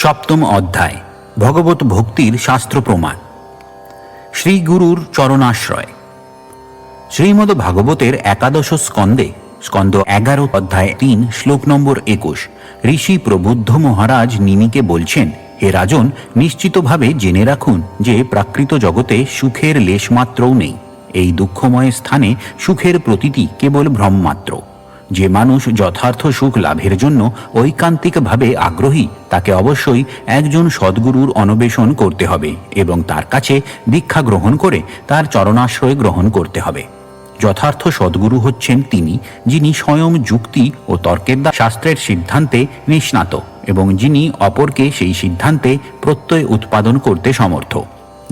সপ্তম অধ্যায় ভগবত ভক্তির শাস্ত্র প্রমাণ। শ্রী গুরুর চরণাশ্রয়। শ্রীমদ্ ভাগবতের একাদশ স্কন্ধে স্কন্ধ 11 অধ্যায় 3 শ্লোক নম্বর 21 ঋষি প্রবুদ্ধ মহারাজ নিমিকে বলছেন, হে রাজন, নিশ্চিতভাবে জেনে রাখুন যে প্রাকৃত জগতে সুখের লেশমাত্রও নেই। এই দুঃখময় স্থানে সুখের প্রতীতি কেবল ভ্রমমাত্র। যে মানুষ যথার্থ সুখ লাভের জন্য ঐকান্তিকভাবে আগ্রহী, তাকে অবশ্যই একজন সদ্গুরুর অন্বেষণ করতে হবে এবং তার কাছে দীক্ষা গ্রহণ করে তার চরণাশ্রয় গ্রহণ করতে হবে। যথার্থ সদ্গুরু হচ্ছেন তিনি, যিনি স্বয়ং যুক্তি ও তর্কের দ্বারা শাস্ত্রের সিদ্ধান্তে নিষ্ণাত এবং যিনি অপরকে সেই সিদ্ধান্তে প্রত্যয় উৎপাদন করতে সমর্থ,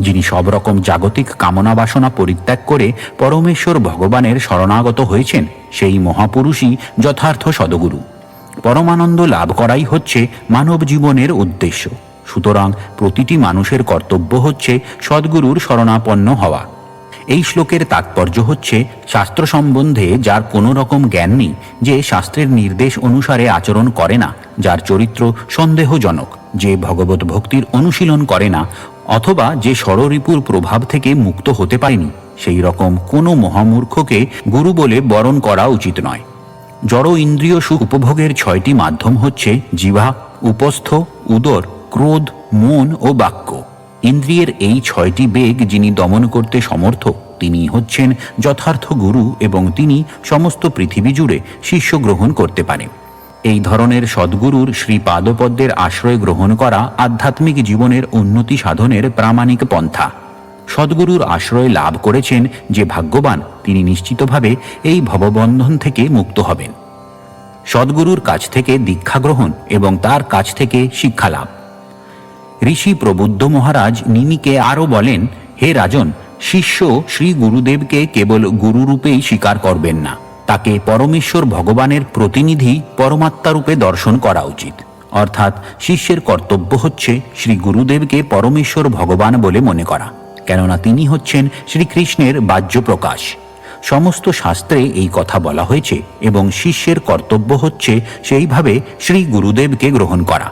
যিনি সব রকম জাগতিক কামনা বাসনা পরিত্যাগ করে পরমেশ্বর ভগবানের শরণাগত হয়েছেন, সেই মহাপুরুষই যথার্থ সদ্গুরু। পরমানন্দ লাভ করাই হচ্ছে মানব জীবনের উদ্দেশ্য। সুতরাং প্রতিটি মানুষের কর্তব্য হচ্ছে সদ্গুরুর শরণাপন্ন হওয়া। এই শ্লোকের তাৎপর্য হচ্ছে, শাস্ত্র সম্বন্ধে যার কোনো রকম জ্ঞান নেই, যে শাস্ত্রের নির্দেশ অনুসারে আচরণ করে না, যার চরিত্র সন্দেহজনক, যে ভগবত ভক্তির অনুশীলন করে না, অথবা যে ষড়রিপুর প্রভাব থেকে মুক্ত হতে পারেনি, সেই রকম কোনো মহামূর্খকে গুরু বলে বরণ করা উচিত নয়। জড় ইন্দ্রিয় সুখ উপভোগের 6টি মাধ্যম হচ্ছে জিহ্বা, উপস্থ, উদর, ক্রোধ, মন ও বাক্য। ইন্দ্রিয়ের এই 6টি বেগ যিনি দমন করতে সমর্থ, তিনি হচ্ছেন যথার্থ গুরু এবং তিনি সমস্ত পৃথিবী জুড়ে শিষ্য গ্রহণ করতে পারেন। এই ধরনের সদ্গুরুর শ্রীপাদপদ্মের আশ্রয় গ্রহণ করা আধ্যাত্মিক জীবনের উন্নতি সাধনের প্রামাণিক পন্থা। সদ্গুরুর আশ্রয় লাভ করেছেন যে ভাগ্যবান, তিনি নিশ্চিতভাবে এই ভববন্ধন থেকে মুক্ত হবেন। সদ্গুরুর কাছ থেকে দীক্ষা গ্রহণ এবং তার কাছ থেকে শিক্ষা লাভ। ঋষি প্রবুদ্ধ মহারাজ নিমিকে আরও বলেন, হে রাজন, শিষ্য শ্রী গুরুদেবকে কেবল গুরুরূপেই স্বীকার করবেন না, তাকে পরমেশ্বর ভগবানের প্রতিনিধি পরমাত্মারূপে দর্শন করা উচিত। অর্থাৎ শিষ্যের কর্তব্য হচ্ছে শ্রী গুরুদেবকে পরমেশ্বর ভগবান বলে মনে করা, কেননা তিনি হচ্ছেন শ্রীকৃষ্ণের বাহ্য প্রকাশ। সমস্ত শাস্ত্রে এই কথা বলা হয়েছে এবং শিষ্যের কর্তব্য হচ্ছে সেইভাবে শ্রী গুরুদেবকে গ্রহণ করা।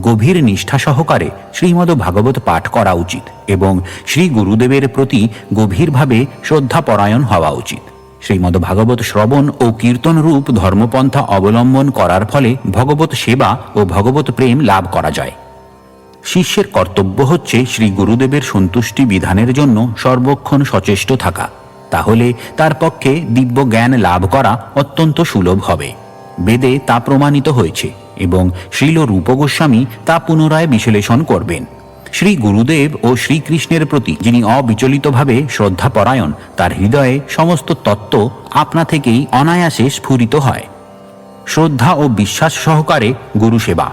গভীর নিষ্ঠা সহকারে শ্রীমদ্ ভাগবত পাঠ করা উচিত এবং শ্রী গুরুদেবের প্রতি গভীরভাবে শ্রদ্ধাপরায়ণ হওয়া উচিত। শ্রীমদ্ ভাগবত শ্রবণ ও কীর্তন রূপ ধর্মপন্থা অবলম্বন করার ফলে ভগবত সেবা ও ভগবত প্রেম লাভ করা যায়। শিষ্যের কর্তব্য হচ্ছে শ্রী গুরুদেবের সন্তুষ্টি বিধানের জন্য সর্বক্ষণ সচেষ্ট থাকা, তাহলে তার পক্ষে দিব্য জ্ঞান লাভ করা অত্যন্ত সুলভ হবে। বেদে তা প্রমাণিত হয়েছে এবং শ্রীল রূপ গোস্বামী তা পুনরায় বিশ্লেষণ করবেন। শ্রী গুরুদেব ও শ্রীকৃষ্ণের প্রতি যিনি অবিচলিতভাবে শ্রদ্ধাপরায়ণ, তার হৃদয়ে সমস্ত তত্ত্ব আপনা থেকেই অনায়াসে স্ফুরিত হয়। শ্রদ্ধা ও বিশ্বাস সহকারে গুরু সেবা।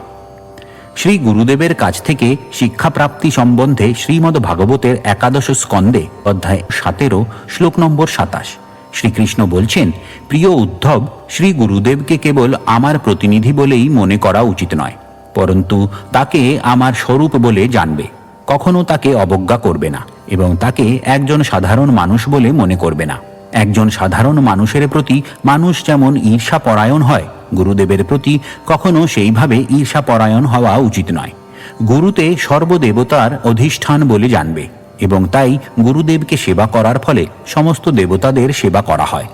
শ্রী গুরুদেবের কাছ থেকে শিক্ষাপ্রাপ্তি সম্বন্ধে শ্রীমদ্ ভাগবতের একাদশ স্কন্ধে অধ্যায় 17 শ্লোক নম্বর 27 শ্রীকৃষ্ণ বলছেন, প্রিয় উদ্ধব, শ্রী গুরুদেবকে কেবল আমার প্রতিনিধি বলেই মনে করা উচিত নয়, পরন্তু তাকে আমার স্বরূপ বলে জানবে। কখনো তাকে অবজ্ঞা করবে না এবং তাকে একজন সাধারণ মানুষ বলে মনে করবে না। একজন সাধারণ মানুষের প্রতি মানুষ যেমন ঈর্ষাপরায়ণ হয়, গুরুদেবের প্রতি কখনো সেইভাবে ঈর্ষাপরায়ণ হওয়া উচিত নয়। গুরুতে সর্বদেবতার অধিষ্ঠান বলে জানবে এবং তাই গুরুদেবকে সেবা করার ফলে সমস্ত দেবতাদের সেবা করা হয়।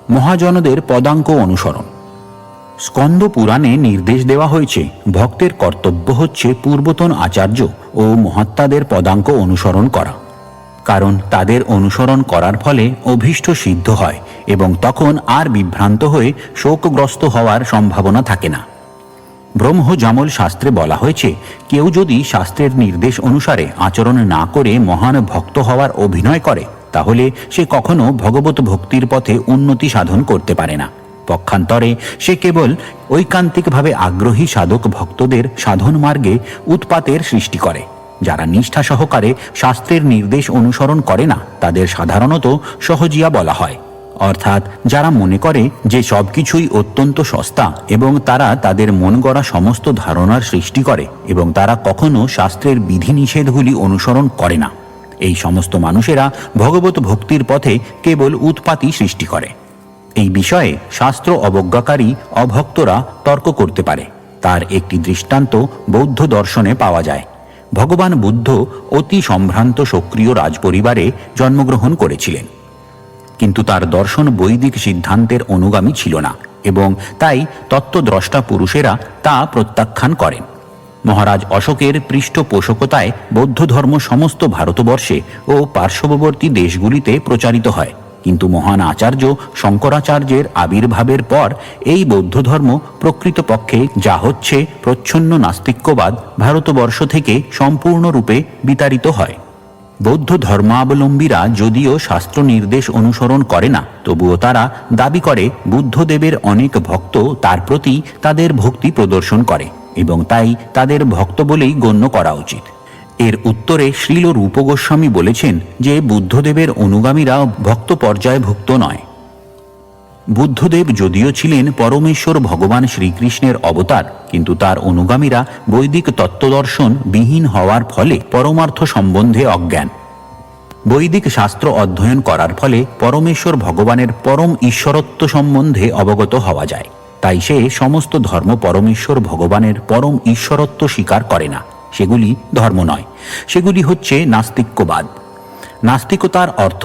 মহাজনদের পদাঙ্ক অনুসরণ। স্কন্দ পুরাণে নির্দেশ দেওয়া হয়েছে, ভক্তের কর্তব্য হচ্ছে পূর্বতন আচার্য ও মহাত্মাদের পদাঙ্ক অনুসরণ করা, কারণ তাদের অনুসরণ করার ফলে অভীষ্ট সিদ্ধ হয় এবং তখন আর বিভ্রান্ত হয়ে শোকগ্রস্ত হওয়ার সম্ভাবনা থাকে না। ব্রহ্মজামল শাস্ত্রে বলা হয়েছে, কেউ যদি শাস্ত্রের নির্দেশ অনুসারে আচরণ না করে মহান ভক্ত হওয়ার অভিনয় করে, তাহলে সে কখনো ভগবত ভক্তির পথে উন্নতি সাধন করতে পারে না। পক্ষান্তরে সে কেবল ঐকান্তিকভাবে আগ্রহী সাধক ভক্তদের সাধন মার্গে উৎপাতের সৃষ্টি করে। যারা নিষ্ঠা সহকারে শাস্ত্রের নির্দেশ অনুসরণ করে না, তাদের সাধারণত সহজিয়া বলা হয়, অর্থাৎ যারা মনে করে যে সব কিছুই অত্যন্ত সস্তা এবং তারা তাদের মন গড়া সমস্ত ধারণার সৃষ্টি করে এবং তারা কখনো শাস্ত্রের বিধিনিষেধগুলি অনুসরণ করে না। এই সমস্ত মানুষেরা ভগবত ভক্তির পথে কেবল উৎপাতই সৃষ্টি করে। এই বিষয়ে শাস্ত্র অবজ্ঞাকারী অভক্তরা তর্ক করতে পারে, তার একটি দৃষ্টান্ত বৌদ্ধ দর্শনে পাওয়া যায়। ভগবান বুদ্ধ অতি সম্ভ্রান্ত সক্রিয় রাজপরিবারে জন্মগ্রহণ করেছিলেন, কিন্তু তার দর্শন বৈদিক সিদ্ধান্তের অনুগামী ছিল না এবং তাই তত্ত্বদ্রষ্টা পুরুষেরা তা প্রত্যাখ্যান করেন। মহারাজ অশোকের পৃষ্ঠপোষকতায় বৌদ্ধ ধর্ম সমস্ত ভারতবর্ষে ও পার্শ্ববর্তী দেশগুলিতে প্রচারিত হয়, কিন্তু মহান আচার্য শঙ্করাচার্যের আবির্ভাবের পর এই বৌদ্ধ ধর্ম প্রকৃতপক্ষে যা হচ্ছে প্রচ্ছন্ন নাস্তিক্যবাদ ভারতবর্ষ থেকে সম্পূর্ণরূপে বিতাড়িত হয়। বৌদ্ধ ধর্মাবলম্বীরা যদিও শাস্ত্র নির্দেশ অনুসরণ করে না, তবুও তারা দাবি করে বুদ্ধদেবের অনেক ভক্ত তার প্রতি তাদের ভক্তি প্রদর্শন করে এবং তাই তাদের ভক্ত বলেই গণ্য করা উচিত। এর উত্তরে শ্রীল রূপ গোস্বামী বলেছেন যে বুদ্ধদেবের অনুগামীরা ভক্ত পর্যায়ভুক্ত নয়। বুদ্ধদেব যদিও ছিলেন পরমেশ্বর ভগবান শ্রীকৃষ্ণের অবতার, কিন্তু তার অনুগামীরা বৈদিক তত্ত্বদর্শন বিহীন হওয়ার ফলে পরমার্থ সম্বন্ধে অজ্ঞান। বৈদিক শাস্ত্র অধ্যয়ন করার ফলে পরমেশ্বর ভগবানের পরম ঈশ্বরত্ব সম্বন্ধে অবগত হওয়া যায়। তাই সে সমস্ত ধর্ম পরমেশ্বর ভগবানের পরম ঈশ্বরত্ব স্বীকার করে না। সেগুলি ধর্ম নয়, সেগুলি হচ্ছে নাস্তিক্যবাদ। নাস্তিকতার অর্থ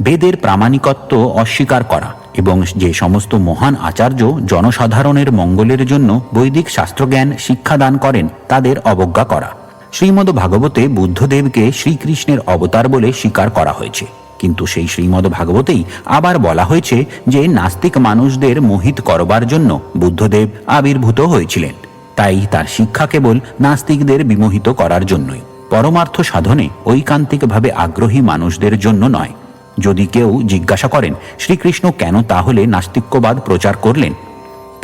বেদের প্রামাণিকত্ব অস্বীকার করা এবং যে সমস্ত মহান আচার্য জনসাধারণের মঙ্গলের জন্য বৈদিক শাস্ত্রজ্ঞান শিক্ষাদান করেন তাদের অবজ্ঞা করা। শ্রীমদ্ ভাগবতে বুদ্ধদেবকে শ্রীকৃষ্ণের অবতার বলে স্বীকার করা হয়েছে, কিন্তু সেই শ্রীমদ্ ভাগবতেই আবার বলা হয়েছে যে নাস্তিক মানুষদের মোহিত করবার জন্য বুদ্ধদেব আবির্ভূত হয়েছিলেন। তাই তার শিক্ষা কেবল নাস্তিকদের বিমোহিত করার জন্যই, পরমার্থ সাধনে ঐকান্তিকভাবে আগ্রহী মানুষদের জন্য নয়। যদি কেউ জিজ্ঞাসা করেন শ্রীকৃষ্ণ কেন তাহলে নাস্তিক্যবাদ প্রচার করলেন,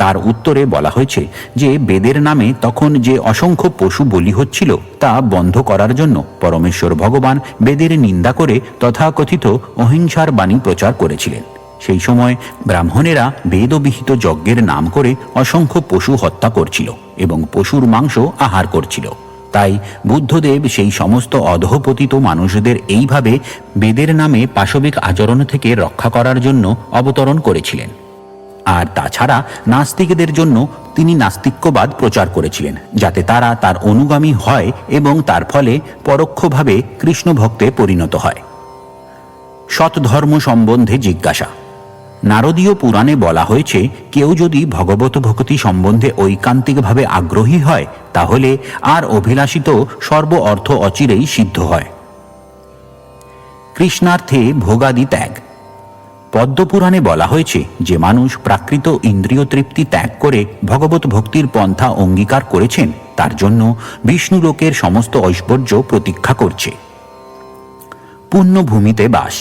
তার উত্তরে বলা হয়েছে যে বেদের নামে তখন যে অসংখ্য পশু বলি হচ্ছিল তা বন্ধ করার জন্য পরমেশ্বর ভগবান বেদের নিন্দা করে তথাকথিত অহিংসার বাণী প্রচার করেছিলেন। সেই সময় ব্রাহ্মণেরা বেদবিহিত যজ্ঞের নাম করে অসংখ্য পশু হত্যা করছিল এবং পশুর মাংস আহার করছিল। তাই বুদ্ধদেব সেই সমস্ত অধঃপতিত মানুষদের এইভাবে বেদের নামে পাশবিক আচরণ থেকে রক্ষা করার জন্য অবতরণ করেছিলেন। আর তাছাড়া নাস্তিকদের জন্য তিনি নাস্তিক্যবাদ প্রচার করেছিলেন, যাতে তারা তার অনুগামী হয় এবং তার ফলে পরোক্ষভাবে কৃষ্ণ ভক্তে পরিণত হয়। সৎধর্ম সম্বন্ধে জিজ্ঞাসা। নারদীয় পুরাণে বলা হয়েছে কেউ যদি ভগবত ভক্তি সম্বন্ধে ঐকান্তিকভাবে আগ্রহী হয় তাহলে আর অভিলাষিত সর্ব অর্থ অচিরেই সিদ্ধ হয়। কৃষ্ণার্থে ভোগাদি ত্যাগ। পদ্মপুরাণে বলা হয়েছে যে মানুষ প্রাকৃত ইন্দ্রিয় তৃপ্তি ত্যাগ করে ভগবত ভক্তির পন্থা অঙ্গীকার করেছেন তার জন্য বিষ্ণু লোকের সমস্ত ঐশ্বর্য প্রতীক্ষা করছে। পুণ্যভূমিতে বাস।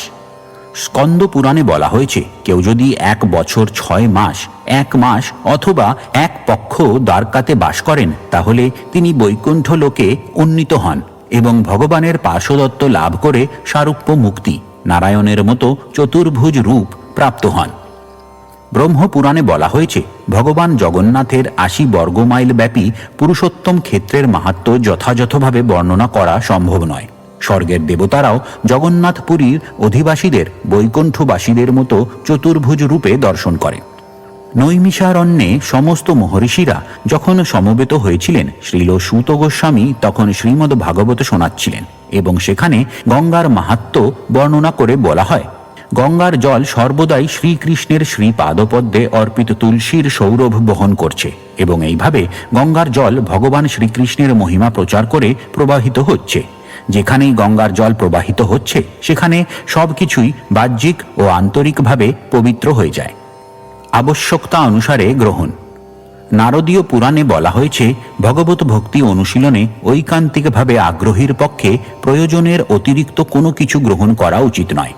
স্কন্দ পুরাণে বলা হয়েছে কেউ যদি 1 বছর 6 মাস 1 মাস অথবা 1 পক্ষ দ্বারকাতে বাস করেন তাহলে তিনি বৈকুণ্ঠ লোকে উন্নীত হন এবং ভগবানের পার্শ্বদত্ত লাভ করে সারূপ্য মুক্তি নারায়ণের মতো চতুর্ভুজ রূপ প্রাপ্ত হন। ব্রহ্মপুরাণে বলা হয়েছে ভগবান জগন্নাথের 80 বর্গমাইল ব্যাপী পুরুষোত্তম ক্ষেত্রের মাহাত্ম্য যথাযথভাবে বর্ণনা করা সম্ভব নয়। স্বর্গের দেবতারাও জগন্নাথপুরীর অধিবাসীদের বৈকুণ্ঠবাসীদের মতো চতুর্ভুজ রূপে দর্শন করেন। নৈমিষারণ্যে সমস্ত মহর্ষিরা যখন সমবেত হয়েছিলেন শ্রীল সূত গোস্বামী তখন শ্রীমদ্ ভাগবত শোনাচ্ছিলেন এবং সেখানে গঙ্গার মাহাত্ম্য বর্ণনা করে বলা হয়, গঙ্গার জল সর্বদাই শ্রীকৃষ্ণের শ্রীপাদপদ্মে অর্পিত তুলসীর সৌরভ বহন করছে এবং এইভাবে গঙ্গার জল ভগবান শ্রীকৃষ্ণের মহিমা প্রচার করে প্রবাহিত হচ্ছে। যেখানেই গঙ্গার জল প্রবাহিত হচ্ছে সেখানে সবকিছুই বাহ্যিক ও আন্তরিকভাবে পবিত্র হয়ে যায়। আবশ্যকতা অনুসারে গ্রহণ। নারদীয় পুরাণে বলা হয়েছে ভগবত ভক্তি অনুশীলনে ঐকান্তিকভাবে আগ্রহীর পক্ষে প্রয়োজনের অতিরিক্ত কোনো কিছু গ্রহণ করা উচিত নয়,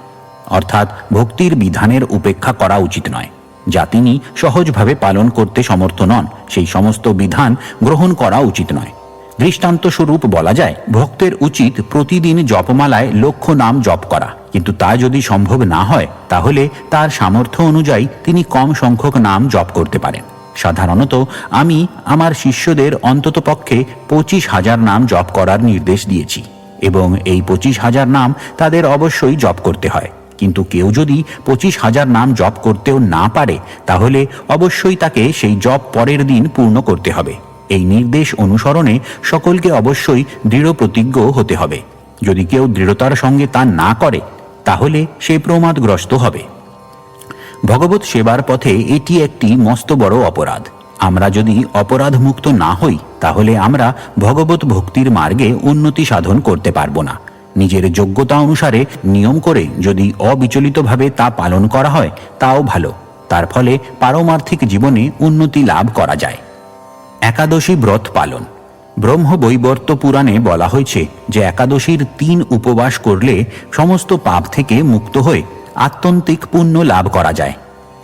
অর্থাৎ ভক্তির বিধানের উপেক্ষা করা উচিত নয়। যা তিনি সহজভাবে পালন করতে সমর্থ নন সেই সমস্ত বিধান গ্রহণ করা উচিত নয়। দৃষ্টান্ত স্বরূপ বলা যায় ভক্তের উচিত প্রতিদিন জপমালায় 1,00,000 নাম জপ করা, কিন্তু তা যদি সম্ভব না হয় তাহলে তার সামর্থ্য অনুযায়ী তিনি কম সংখ্যক নাম জপ করতে পারেন। সাধারণত আমি আমার শিষ্যদের অন্ততপক্ষে 25,000 নাম জপ করার নির্দেশ দিয়েছি এবং এই 25,000 নাম তাদের অবশ্যই জপ করতে হয়। কিন্তু কেউ যদি 25,000 নাম জপ করতেও না পারে তাহলে অবশ্যই তাকে সেই জপ পরের দিন পূর্ণ করতে হবে। এই নির্দেশ অনুসরণে সকলকে অবশ্যই দৃঢ় প্রতিজ্ঞ হতে হবে। যদি কেউ দৃঢ়তার সঙ্গে তা না করে তাহলে সে প্রমাদগ্রস্ত হবে। ভগবত সেবার পথে এটি একটি মস্ত বড় অপরাধ। আমরা যদি অপরাধ মুক্ত না হই তাহলে আমরা ভগবত ভক্তির মার্গে উন্নতি সাধন করতে পারব না। নিজের যোগ্যতা অনুসারে নিয়ম করে যদি অবিচলিতভাবে তা পালন করা হয় তাও ভালো। তার ফলে পারমার্থিক জীবনে উন্নতি লাভ করা যায়। একাদশী ব্রত পালন। ব্রহ্মবৈবর্ত পুরাণে বলা হয়েছে যে একাদশীর 3 উপবাস করলে সমস্ত পাপ থেকে মুক্ত হয়ে আত্যন্তিক পুণ্য লাভ করা যায়।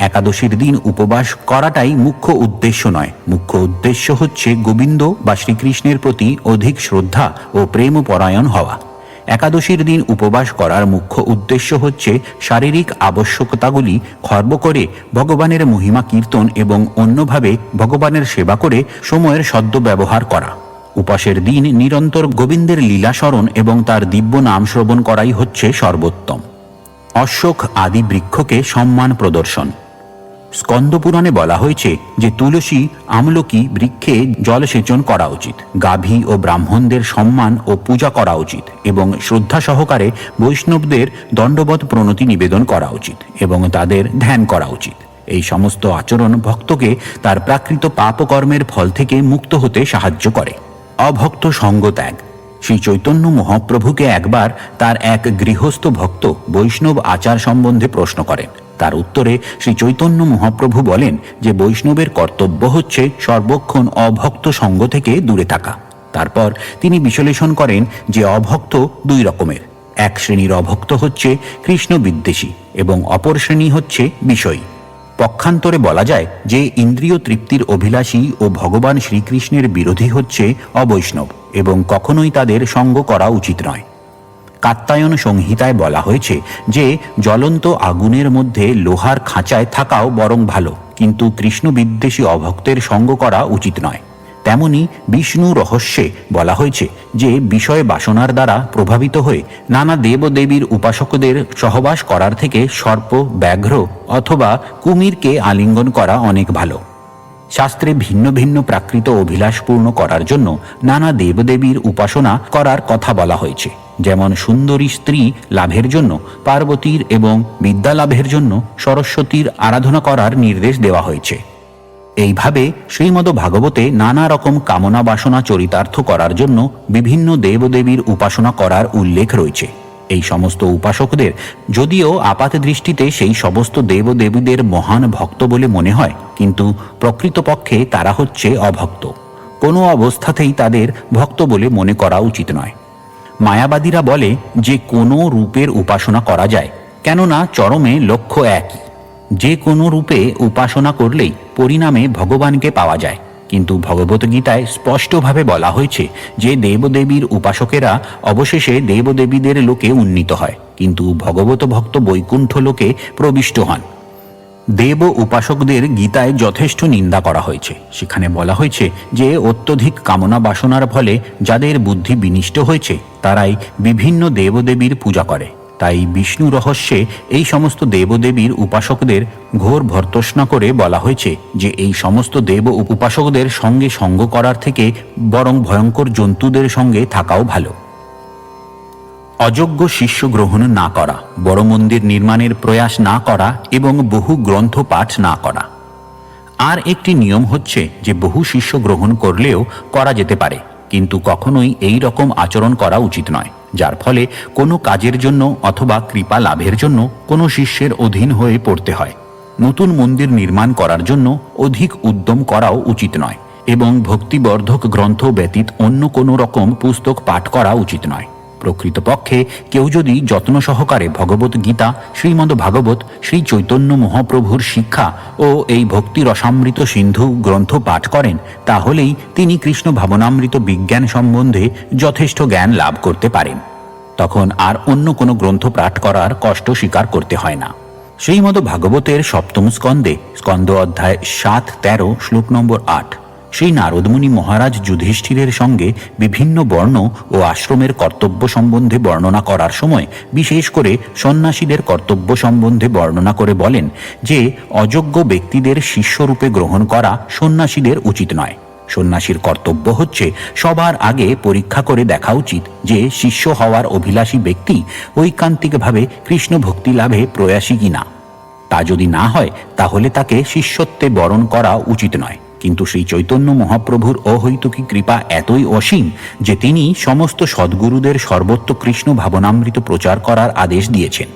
একাদশীর দিন উপবাস করাটাই মুখ্য উদ্দেশ্য নয়। মুখ্য উদ্দেশ্য হচ্ছে গোবিন্দ বা শ্রীকৃষ্ণের প্রতি অধিক শ্রদ্ধা ও প্রেমপরায়ণ হওয়া। একাদশীর দিন উপবাস করার মুখ্য উদ্দেশ্য হচ্ছে শারীরিক আবশ্যকতাগুলি খর্ব করে ভগবানের মহিমা কীর্তন এবং অন্যভাবে ভগবানের সেবা করে সময়ের সদ্ব্যবহার করা। উপাসের দিন নিরন্তর গোবিন্দের লীলা স্মরণ এবং তার দিব্য নাম শ্রবণ করাই হচ্ছে সর্বোত্তম। অশ্বখ আদি বৃক্ষকে সম্মান প্রদর্শন। স্কন্দপুরাণে বলা হয়েছে যে তুলসী আমলকি বৃক্ষে জলসেচন করা উচিত, গাভী ও ব্রাহ্মণদের সম্মান ও পূজা করা উচিত এবং শ্রদ্ধা সহকারে বৈষ্ণবদের দণ্ডবৎ প্রণতি নিবেদন করা উচিত এবং তাদের ধ্যান করা উচিত। এই সমস্ত আচরণ ভক্তকে তার প্রাকৃত পাপকর্মের ফল থেকে মুক্ত হতে সাহায্য করে। অভক্ত সঙ্গ ত্যাগ। শ্রী চৈতন্য মহাপ্রভুকে একবার তার এক গৃহস্থ ভক্ত বৈষ্ণব আচার সম্বন্ধে প্রশ্ন করেন। তার উত্তরে শ্রী চৈতন্য মহাপ্রভু বলেন যে বৈষ্ণবের কর্তব্য হচ্ছে সর্বক্ষণ অভক্ত সঙ্গ থেকে দূরে থাকা। তারপর তিনি বিশ্লেষণ করেন যে অভক্ত 2 রকমের। এক শ্রেণীর অভক্ত হচ্ছে কৃষ্ণ বিদ্বেষী এবং অপর শ্রেণী হচ্ছে বিষয়ী। পক্ষান্তরে বলা যায় যে ইন্দ্রিয় তৃপ্তির অভিলাষী ও ভগবান শ্রীকৃষ্ণের বিরোধী হচ্ছে অবৈষ্ণব এবং কখনোই তাদের সঙ্গ করা উচিত নয়। কাত্যায়ন সংহিতায় বলা হয়েছে যে জ্বলন্ত আগুনের মধ্যে লোহার খাঁচায় থাকাও বরং ভালো, কিন্তু কৃষ্ণ বিদ্বেষী অভক্তের সঙ্গ করা উচিত নয়। তেমনি বিষ্ণু রহস্যে বলা হয়েছে যে বিষয় বাসনার দ্বারা প্রভাবিত হয়ে নানা দেবদেবীর উপাসকদের সহবাস করার থেকে সর্প, ব্যাঘ্র অথবা কুমিরকে আলিঙ্গন করা অনেক ভালো। শাস্ত্রে ভিন্ন ভিন্ন প্রাকৃত অভিলাষ পূর্ণ করার জন্য নানা দেবদেবীর উপাসনা করার কথা বলা হয়েছে। যেমন সুন্দরী স্ত্রী লাভের জন্য পার্বতীর এবং বিদ্যা লাভের জন্য সরস্বতীর আরাধনা করার নির্দেশ দেওয়া হয়েছে। এইভাবে শ্রীমদ্ ভাগবতে নানা রকম কামনা বাসনা চরিতার্থ করার জন্য বিভিন্ন দেবদেবীর উপাসনা করার উল্লেখ রয়েছে। এই সমস্ত উপাসকদের যদিও আপাত দৃষ্টিতে সেই সমস্ত দেবদেবীদের মহান ভক্ত বলে মনে হয়, কিন্তু প্রকৃতপক্ষে তারা হচ্ছে অভক্ত। কোনো অবস্থাতেই তাদের ভক্ত বলে মনে করা উচিত নয়। মায়াবাদীরা বলে যে কোনো রূপের উপাসনা করা যায়, কেননা চরমে লক্ষ্য একই। যে কোনো রূপে উপাসনা করলেই পরিণামে ভগবানকে পাওয়া যায়। কিন্তু ভগবদ্গীতায় স্পষ্টভাবে বলা হয়েছে যে দেবদেবীর উপাসকেরা অবশেষে দেবদেবীদের লোকে উন্নীত হয়, কিন্তু ভগবত ভক্ত বৈকুণ্ঠ লোকে প্রবিষ্ট হন। দেব উপাসকদের গীতায় যথেষ্ট নিন্দা করা হয়েছে। সেখানে বলা হয়েছে যে অত্যধিক কামনা বাসনার ফলে যাদের বুদ্ধি বিনিষ্ট হয়েছে তারাই বিভিন্ন দেবদেবীর পূজা করে। তাই বিষ্ণু রহস্যে এই সমস্ত দেবদেবীর উপাসকদের ঘোর ভর্ৎসনা করে বলা হয়েছে যে এই সমস্ত দেব উপাসকদের সঙ্গে সঙ্গ করার থেকে বরং ভয়ঙ্কর জন্তুদের সঙ্গে থাকাও ভালো। অযোগ্য শিষ্য গ্রহণ না করা, বড় মন্দির নির্মাণের প্রয়াস না করা এবং বহু গ্রন্থ পাঠ না করা। আর একটি নিয়ম হচ্ছে যে বহু শিষ্য গ্রহণ করলেও করা যেতে পারে, কিন্তু কখনোই এই রকম আচরণ করা উচিত নয় যার ফলে কোনো কাজের জন্য অথবা কৃপা লাভের জন্য কোনো শিষ্যের অধীন হয়ে পড়তে হয়। নতুন মন্দির নির্মাণ করার জন্য অধিক উদ্যম করাও উচিত নয় এবং ভক্তিবর্ধক গ্রন্থ ব্যতীত অন্য কোনো রকম পুস্তক পাঠ করা উচিত নয়। প্রকৃতপক্ষে কেউ যদি যত্ন সহকারে ভগবত গীতা, শ্রীমদ্ ভাগবত, শ্রী চৈতন্য মহাপ্রভুর শিক্ষা ও এই ভক্তি রসামৃত সিন্ধু গ্রন্থ পাঠ করেন তাহলেই তিনি কৃষ্ণ ভাবনামৃত বিজ্ঞান সম্বন্ধে যথেষ্ট জ্ঞান লাভ করতে পারেন। তখন আর অন্য কোনো গ্রন্থ পাঠ করার কষ্ট স্বীকার করতে হয় না। শ্রীমদ্ ভাগবতের 7ম স্কন্ধে স্কন্ধ অধ্যায় 7-13 শ্লোক নম্বর 8 শ্রী নারদমুনি মহারাজ যুধিষ্ঠিরের সঙ্গে বিভিন্ন বর্ণ ও আশ্রমের কর্তব্য সম্বন্ধে বর্ণনা করার সময় বিশেষ করে সন্ন্যাসীদের কর্তব্য সম্বন্ধে বর্ণনা করে বলেন যে অযোগ্য ব্যক্তিদের শিষ্যরূপে গ্রহণ করা সন্ন্যাসীদের উচিত নয়। সন্ন্যাসীর কর্তব্য হচ্ছে সবার আগে পরীক্ষা করে দেখা উচিত যে শিষ্য হওয়ার অভিলাষী ব্যক্তি ঐকান্তিকভাবে কৃষ্ণ ভক্তি লাভে প্রয়াসী কিনা। তা যদি না হয় তাহলে তাকে শিষ্যত্বে বরণ করা উচিত নয়। কিন্তু শ্রী চৈতন্য মহাপ্রভুর অহৈতুকী কৃপা এতই অসীম যে তিনি সমস্ত সদ্গুরুদের সর্বত্র কৃষ্ণ ভাবনামৃত প্রচার করার আদেশ দিয়েছেন।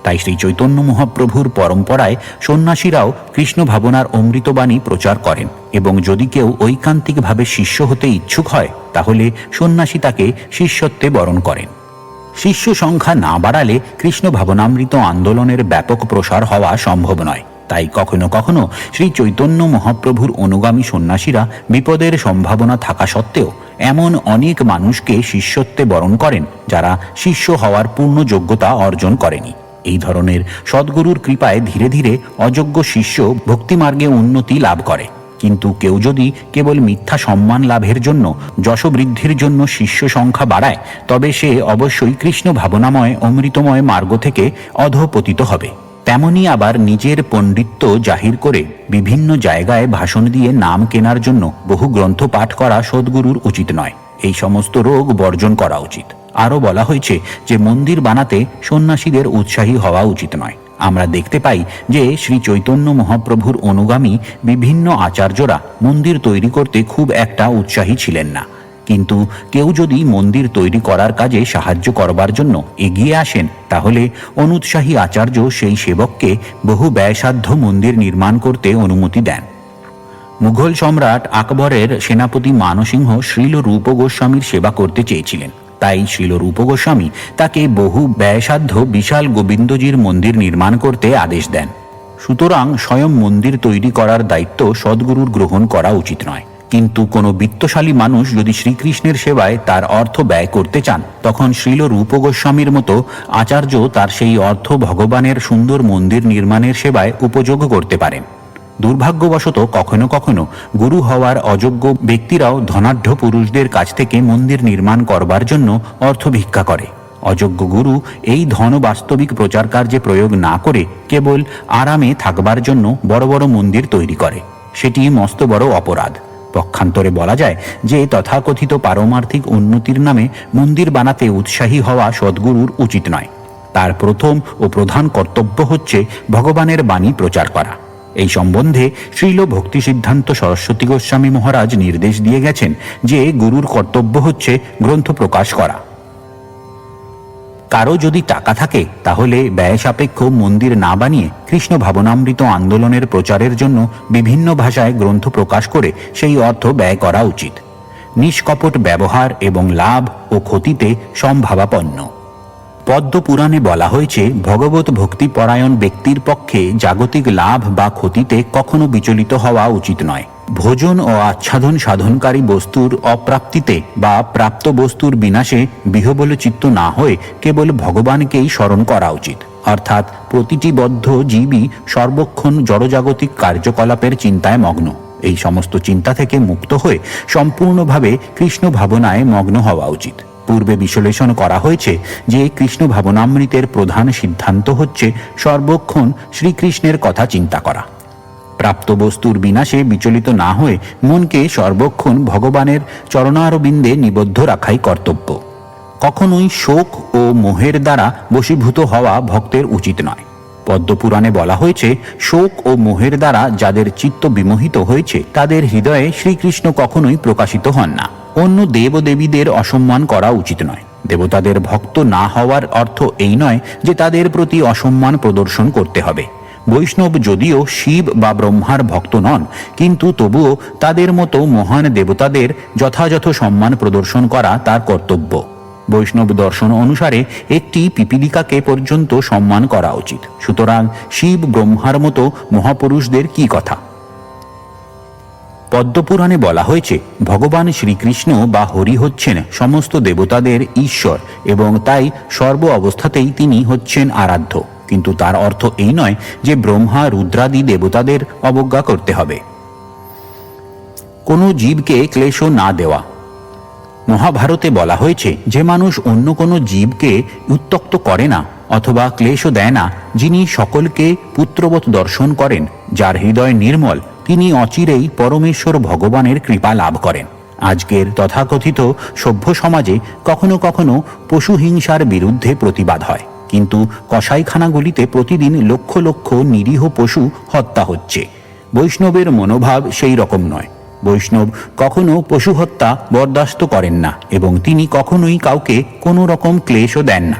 তাই শ্রী চৈতন্য মহাপ্রভুর পরম্পরায় সন্ন্যাসীরাও কৃষ্ণ ভাবনার অমৃতবাণী প্রচার করেন, এবং যদি কেউ ঐকান্তিকভাবে শিষ্য হতে ইচ্ছুক হয় তাহলে সন্ন্যাসী তাকে শিষ্যত্বে বরণ করেন। শিষ্য সংখ্যা না বাড়ালে কৃষ্ণ ভাবনামৃত আন্দোলনের ব্যাপক প্রসার হওয়া সম্ভব নয়। তাই কখনো কখনো শ্রী চৈতন্য মহাপ্রভুর অনুগামী সন্ন্যাসীরা বিপদের সম্ভাবনা থাকা সত্ত্বেও এমন অনেক মানুষকে শিষ্যত্বে বরণ করেন যারা শিষ্য হওয়ার পূর্ণ যোগ্যতা অর্জন করেনি। এই ধরনের সদ্গুরুর কৃপায় ধীরে ধীরে অযোগ্য শিষ্য ভক্তিমার্গে উন্নতি লাভ করে। কিন্তু কেউ যদি কেবল মিথ্যা সম্মান লাভের জন্য, যশবৃদ্ধির জন্য শিষ্য সংখ্যা বাড়ায়, তবে সে অবশ্যই কৃষ্ণ ভাবনাময় অমৃতময় মার্গ থেকে অধঃপতিত হবে। তেমনি আবার নিজের পণ্ডিত্য জাহির করে বিভিন্ন জায়গায় ভাষণ দিয়ে নাম কেনার জন্য বহু গ্রন্থ পাঠ করা সদ্গুরুর উচিত নয়। এই সমস্ত রোগ বর্জন করা উচিত। আরও বলা হয়েছে যে মন্দির বানাতে সন্ন্যাসীদের উৎসাহী হওয়া উচিত নয়। আমরা দেখতে পাই যে শ্রী চৈতন্য মহাপ্রভুর অনুগামী বিভিন্ন আচার্যরা মন্দির তৈরি করতে খুব একটা উৎসাহী ছিলেন না। কিন্তু কেউ যদি মন্দির তৈরি করার কাজে সাহায্য করবার জন্য এগিয়ে আসেন তাহলে অনুৎসাহী আচার্য সেই সেবককে বহু ব্যয়সাধ্য মন্দির নির্মাণ করতে অনুমতি দেন। মুঘল সম্রাট আকবরের সেনাপতি মানসিংহ শ্রীল রূপ গোস্বামীর সেবা করতে চেয়েছিলেন। তাই শ্রীল রূপ গোস্বামী তাকে বহু ব্যয়সাধ্য বিশাল গোবিন্দজির মন্দির নির্মাণ করতে আদেশ দেন। সুতরাং স্বয়ং মন্দির তৈরি করার দায়িত্ব সদ্গুরুর গ্রহণ করা উচিত নয়। কিন্তু কোনো বিত্তশালী মানুষ যদি শ্রীকৃষ্ণের সেবায় তার অর্থ ব্যয় করতে চান, তখন শ্রীল রূপ গোস্বামীর মতো আচার্য তার সেই অর্থ ভগবানের সুন্দর মন্দির নির্মাণের সেবায় উপযোগ করতে পারেন। দুর্ভাগ্যবশত কখনো কখনো গুরু হওয়ার অযোগ্য ব্যক্তিরাও ধনাঢ্য পুরুষদের কাছ থেকে মন্দির নির্মাণ করবার জন্য অর্থ ভিক্ষা করে। অযোগ্য গুরু এই ধন বাস্তবিক প্রচার কার্যে প্রয়োগ না করে কেবল আরামে থাকবার জন্য বড় বড় মন্দির তৈরি করে। সেটি মস্ত বড় অপরাধ। পক্ষান্তরে বলা যায় যে তথাকথিত পারমার্থিক উন্নতির নামে মন্দির বানাতে উৎসাহী হওয়া সদ্গুরুর উচিত নয়। তার প্রথম ও প্রধান কর্তব্য হচ্ছে ভগবানের বাণী প্রচার করা। এই সম্বন্ধে শ্রীল ভক্তি সিদ্ধান্ত সরস্বতী গোস্বামী মহারাজ নির্দেশ দিয়ে গেছেন যে গুরুর কর্তব্য হচ্ছে গ্রন্থ প্রকাশ করা। কারো যদি টাকা থাকে তাহলে ব্যয় সাপেক্ষ মন্দির না বানিয়ে কৃষ্ণ ভাবনামৃত আন্দোলনের প্রচারের জন্য বিভিন্ন ভাষায় গ্রন্থ প্রকাশ করে সেই অর্থ ব্যয় করা উচিত। নিষ্কপট ব্যবহার এবং লাভ ও ক্ষতিতে সম্ভাবাপন্ন। পদ্ম পুরাণে বলা হয়েছে, ভগবত ভক্তিপরায়ণ ব্যক্তির পক্ষে জাগতিক লাভ বা ক্ষতিতে কখনো বিচলিত হওয়া উচিত নয়। ভোজন ও আচ্ছাদন সাধনকারী বস্তুর অপ্রাপ্তিতে বা প্রাপ্ত বস্তুর বিনাশে বিহ্বল চিত্ত না হয়ে কেবল ভগবানকেই স্মরণ করা উচিত। অর্থাৎ প্রতিটি বদ্ধ জীবই সর্বক্ষণ জড়জাগতিক কার্যকলাপের চিন্তায় মগ্ন। এই সমস্ত চিন্তা থেকে মুক্ত হয়ে সম্পূর্ণভাবে কৃষ্ণ ভাবনায় মগ্ন হওয়া উচিত। পূর্বে বিশ্লেষণ করা হয়েছে যে কৃষ্ণ ভাবনামৃতের প্রধান সিদ্ধান্ত হচ্ছে সর্বক্ষণ শ্রীকৃষ্ণের কথা চিন্তা করা। প্রাপ্ত বস্তুর বিনাশে বিচলিত না হয়ে মনকে সর্বক্ষণ ভগবানের চরণারবিন্দে নিবদ্ধ রাখাই কর্তব্য। কখনোই শোক ও মোহের দ্বারা বশীভূত হওয়া ভক্তের উচিত নয়। পদ্মপুরাণে বলা হয়েছে, শোক ও মোহের দ্বারা যাদের চিত্ত বিমোহিত হয়েছে তাদের হৃদয়ে শ্রীকৃষ্ণ কখনোই প্রকাশিত হন না। অন্য দেবদেবীদের অসম্মান করা উচিত নয়। দেবতাদের ভক্ত না হওয়ার অর্থ এই নয় যে তাদের প্রতি অসম্মান প্রদর্শন করতে হবে। বৈষ্ণব যদিও শিব বা ব্রহ্মার ভক্ত নন, কিন্তু তবুও তাদের মতো মহান দেবতাদের যথাযথ সম্মান প্রদর্শন করা তার কর্তব্য। বৈষ্ণব দর্শন অনুসারে একটি পিপীলিকাকে পর্যন্ত সম্মান করা উচিত। সুতরাং শিব ব্রহ্মার মতো মহাপুরুষদের কি কথা। পদ্মপুরাণে বলা হয়েছে, ভগবান শ্রীকৃষ্ণ বা হরি হচ্ছেন সমস্ত দেবতাদের ঈশ্বর এবং তাই সর্ব অবস্থাতেই তিনি হচ্ছেন আরাধ্য। কিন্তু তার অর্থ এই নয় যে ব্রহ্মা রুদ্রাদি দেবতাদের অবজ্ঞা করতে হবে। কোনো জীবকে ক্লেশ না দেওয়া। মহাভারতে বলা হয়েছে, যে মানুষ অন্য কোনো জীবকে উত্ত্যক্ত করে না অথবা ক্লেশ দেয় না, যিনি সকলকে পুত্রবৎ দর্শন করেন, যার হৃদয় নির্মল, তিনি অচিরেই পরমেশ্বর ভগবানের কৃপা লাভ করেন। আজকের তথাকথিত সভ্য সমাজে কখনো কখনো পশু হিংসার বিরুদ্ধে প্রতিবাদ হয়, কিন্তু কসাইখানাগুলিতে প্রতিদিন লক্ষ লক্ষ নিরীহ পশু হত্যা হচ্ছে। বৈষ্ণবের মনোভাব সেই রকম নয়। বৈষ্ণব কখনো পশু হত্যা বরদাস্ত করেন না এবং তিনি কখনোই কাউকে কোনো রকম ক্লেশও দেন না।